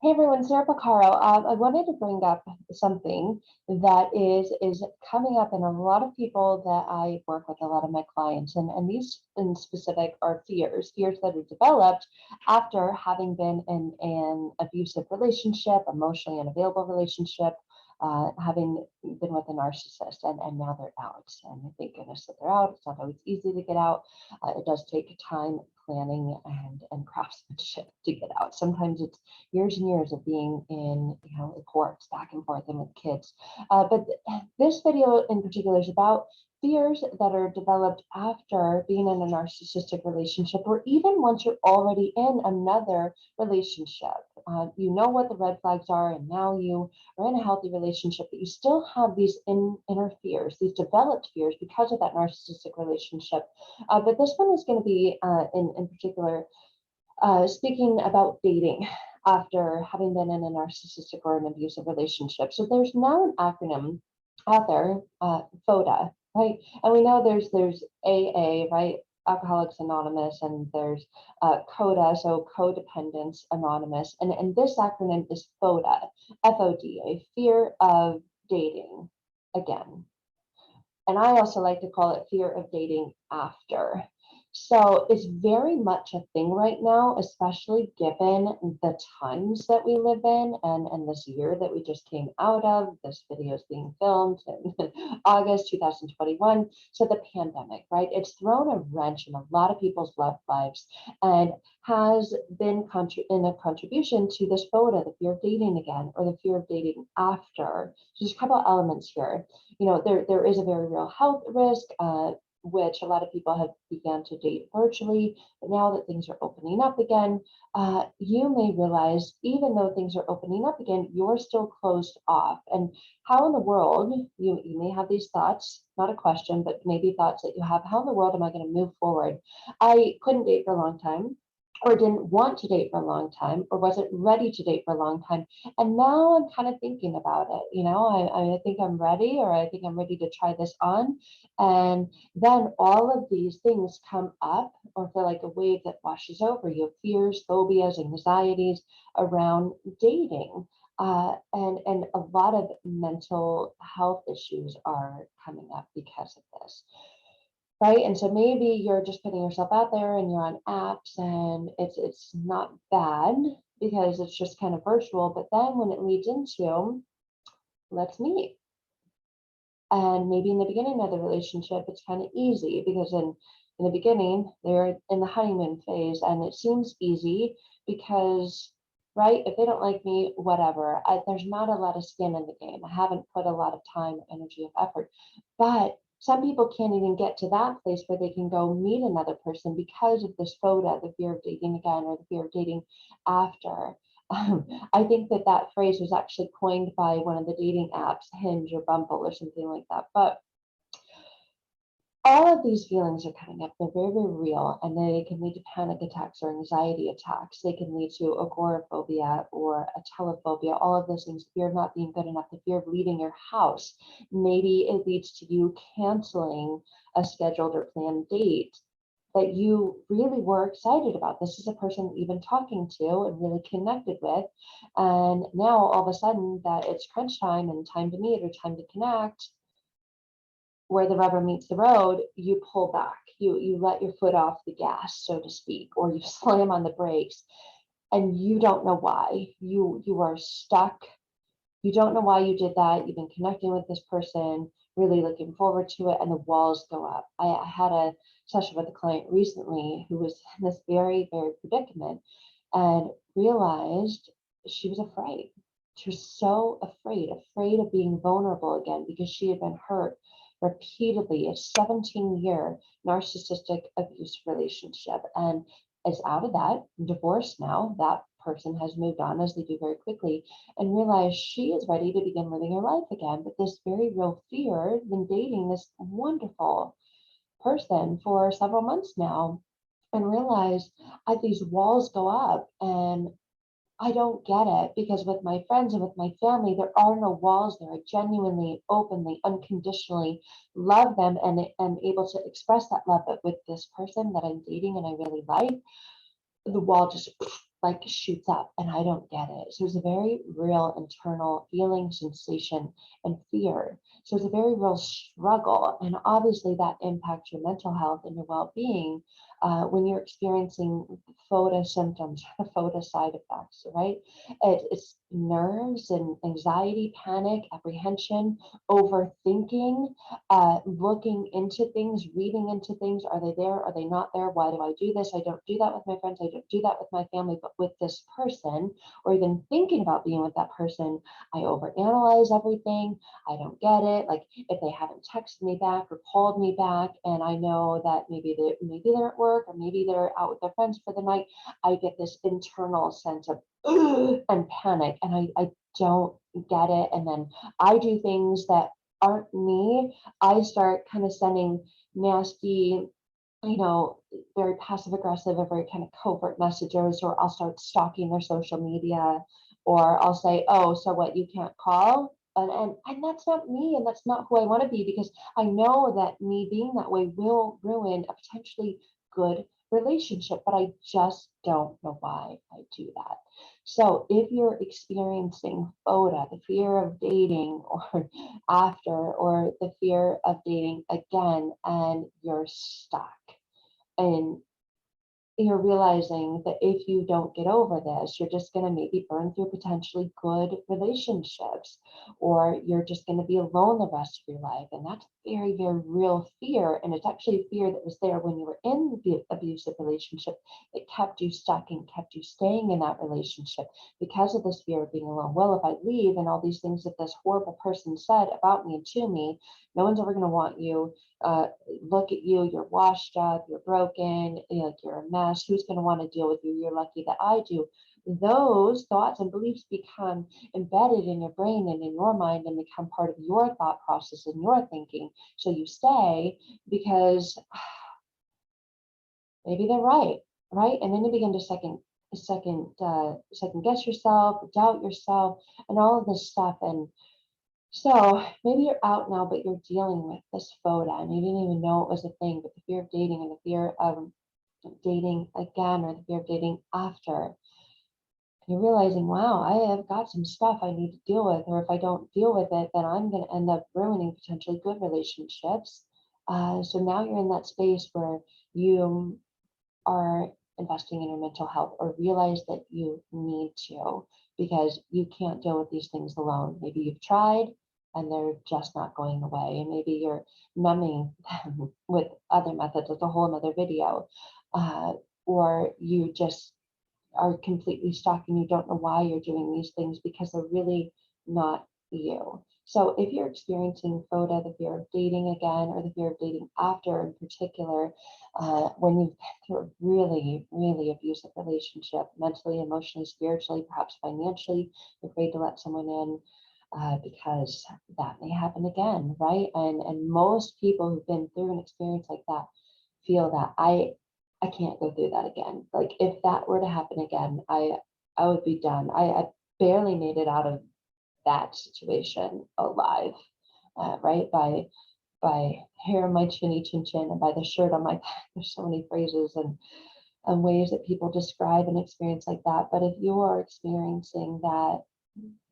Hey everyone, Sarah Picaro. I wanted to bring up something that is coming up in a lot of people that I work with, a lot of my clients, and these in specific are fears that are developed after having been in an abusive relationship, emotionally unavailable relationship, having been with a narcissist, and now they're out. And thank goodness that they're out. It's not always easy to get out. It does take time, planning, and craftsmanship to get out. Sometimes it's years and years of being in, the courts back and forth and with kids. But this video in particular is about fears that are developed after being in a narcissistic relationship, or even once you're already in another relationship. You know what the red flags are, and now you are in a healthy relationship, but you still have these inner fears, these developed fears because of that narcissistic relationship. But this one is going to be, in particular, speaking about dating after having been in a narcissistic or an abusive relationship. So there's now an acronym out there, FODA, right? And we know there's AA, right? Alcoholics Anonymous, and there's CODA, so Codependence Anonymous. And this acronym is FODA, F-O-D, a fear of dating again. And I also like to call it fear of dating after. So it's very much a thing right now, especially given the times that we live in and this year that we just came out of. This video is being filmed in August 2021. So the pandemic, right? It's thrown a wrench in a lot of people's love lives and has been in a contribution to this FODA, the fear of dating again, or the fear of dating after. So there's a couple of elements here. There is a very real health risk, which a lot of people have begun to date virtually. But now that things are opening up again, you may realize, even though things are opening up again, you're still closed off. And how in the world, you may have these thoughts, not a question, but maybe thoughts that you have, how in the world am I going to move forward? I couldn't date for a long time, or didn't want to date for a long time, or wasn't ready to date for a long time. And now I'm kind of thinking about it. I think I'm ready, or I think I'm ready to try this on. And then all of these things come up, or feel like a wave that washes over you: fears, phobias, anxieties around dating. And a lot of mental health issues are coming up because of this. Right. And so maybe you're just putting yourself out there and you're on apps, and it's not bad because it's just kind of virtual. But then when it leads into, let's meet. And maybe in the beginning of the relationship, it's kind of easy because in the beginning, they're in the honeymoon phase, and it seems easy because, right, if they don't like me, whatever. There's not a lot of skin in the game. I haven't put a lot of time, energy, and effort. But some people can't even get to that place where they can go meet another person because of this FODA, the fear of dating again, or the fear of dating after. I think that phrase was actually coined by one of the dating apps, Hinge or Bumble or something like that. But all of these feelings are coming up. They're very, very real, and they can lead to panic attacks or anxiety attacks. They can lead to agoraphobia or a telephobia, all of those things, fear of not being good enough, the fear of leaving your house. Maybe it leads to you canceling a scheduled or planned date that you really were excited about. This is a person that you've been talking to and really connected with. And now all of a sudden that it's crunch time and time to meet or time to connect, where the rubber meets the road, you pull back, you let your foot off the gas, so to speak, or you slam on the brakes, and you don't know why. You are stuck. You don't know why you did that. You've been connecting with this person, really looking forward to it, and the walls go up. I had a session with a client recently who was in this very, very predicament, and realized she was afraid. She was so afraid of being vulnerable again, because she had been hurt repeatedly. A 17-year narcissistic abuse relationship, and is out of that, divorced now. That person has moved on, as they do very quickly, and realized she is ready to begin living her life again. But this very real fear, been dating this wonderful person for several months now, and realized these walls go up, and I don't get it, because with my friends and with my family, there are no walls there. I genuinely, openly, unconditionally love them and am able to express that love. But with this person that I'm dating and I really like, the wall just like shoots up and I don't get it. So it's a very real internal feeling, sensation, and fear. So it's a very real struggle. And obviously that impacts your mental health and your well-being when you're experiencing FODA symptoms, the FODA side effects, right? It's nerves and anxiety, panic, apprehension, overthinking, looking into things, reading into things. Are they there? Are they not there? Why do I do this? I don't do that with my friends. I don't do that with my family, but with this person, or even thinking about being with that person, I overanalyze everything. I don't get it. Like if they haven't texted me back or called me back, and I know that maybe they're at work or maybe they're out with their friends for the night, I get this internal sense of and panic, and I don't get it. And then I do things that aren't me. I start kind of sending nasty, very passive aggressive or very kind of covert messages, or I'll start stalking their social media, or I'll say, oh, so what, you can't call? And that's not me, and that's not who I want to be, because I know that me being that way will ruin a potentially good relationship, but I just don't know why I do that. So if you're experiencing FODA, the fear of dating, or after, or the fear of dating again, and you're stuck, and you're realizing that if you don't get over this, you're just going to maybe burn through potentially good relationships, or you're just going to be alone the rest of your life. And that's very, very real fear. And it's actually a fear that was there when you were in the abusive relationship that kept you stuck and kept you staying in that relationship because of this fear of being alone. Well, if I leave and all these things that this horrible person said about me and to me, no one's ever going to want you. Look at you, you're washed up, you're broken, you're a mess. Who's going to want to deal with you? You're lucky that I do. Those thoughts and beliefs become embedded in your brain and in your mind and become part of your thought process and your thinking. So you stay because maybe they're right, right? And then you begin to second guess yourself, doubt yourself, and all of this stuff. And so maybe you're out now, but you're dealing with this FODA, and you didn't even know it was a thing, but the fear of dating and the fear of dating again, or the fear of dating after. You're realizing, wow, I have got some stuff I need to deal with, or if I don't deal with it, then I'm going to end up ruining potentially good relationships. So now you're in that space where you are investing in your mental health, or realize that you need to, because you can't deal with these things alone. Maybe you've tried and they're just not going away, and maybe you're numbing them with other methods. That's a whole other video. Or you just are completely stuck and you don't know why you're doing these things, because they're really not you. So if you're experiencing FODA, the fear of dating again, or the fear of dating after in particular, when you've been through a really, really abusive relationship, mentally, emotionally, spiritually, perhaps financially, you're afraid to let someone in, because that may happen again, right? And most people who've been through an experience like that feel that I can't go through that again. Like if that were to happen again, I would be done. I barely made it out of that situation alive, right? By hair on my chinny chin chin, and by the shirt on my back. There's so many phrases and ways that people describe an experience like that. But if you are experiencing that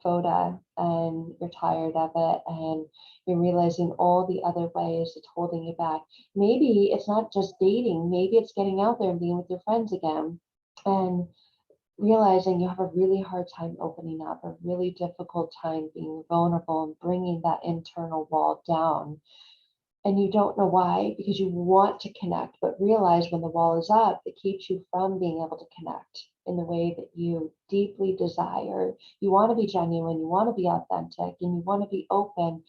FODA and you're tired of it, and you're realizing all the other ways it's holding you back, maybe it's not just dating, maybe it's getting out there and being with your friends again, and realizing you have a really hard time opening up, a really difficult time being vulnerable and bringing that internal wall down. And you don't know why, because you want to connect, but realize when the wall is up, it keeps you from being able to connect in the way that you deeply desire. You want to be genuine, you want to be authentic, and you want to be open.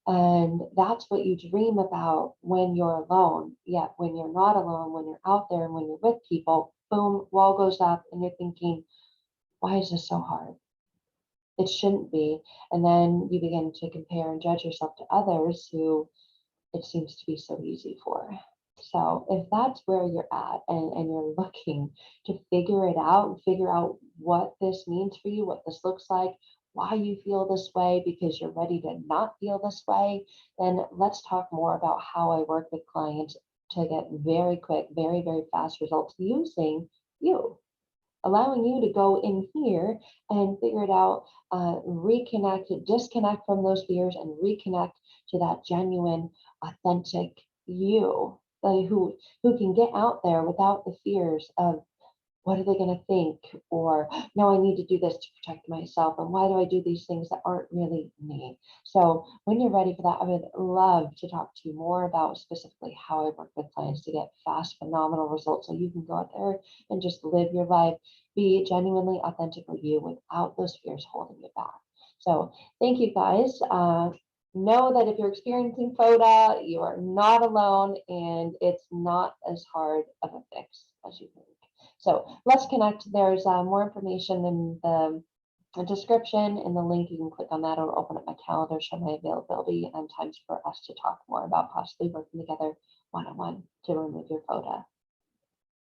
And that's what you dream about when you're alone. Yet when you're not alone, when you're out there and when you're with people, boom, wall goes up, and you're thinking, why is this so hard? It shouldn't be. And then you begin to compare and judge yourself to others who it seems to be so easy for. So if that's where you're at, and you're looking to figure it out and figure out what this means for you, what this looks like, why you feel this way, because you're ready to not feel this way, then let's talk more about how I work with clients to get very quick, very, very fast results using you. allowing you to go in here and figure it out, reconnect, disconnect from those fears and reconnect to that genuine, authentic you, who can get out there without the fears of what are they going to think, or no, I need to do this to protect myself, and why do I do these things that aren't really me? So when you're ready for that, I would love to talk to you more about specifically how I work with clients to get fast, phenomenal results, so you can go out there and just live your life, be genuinely authentically you without those fears holding you back. So thank you guys. Know that if you're experiencing FODA, you are not alone, and it's not as hard of a fix as you think. So let's connect. There's more information in the description and the link. You can click on that. It'll open up my calendar, show my availability and times for us to talk more about possibly working together one-on-one to remove your FODA.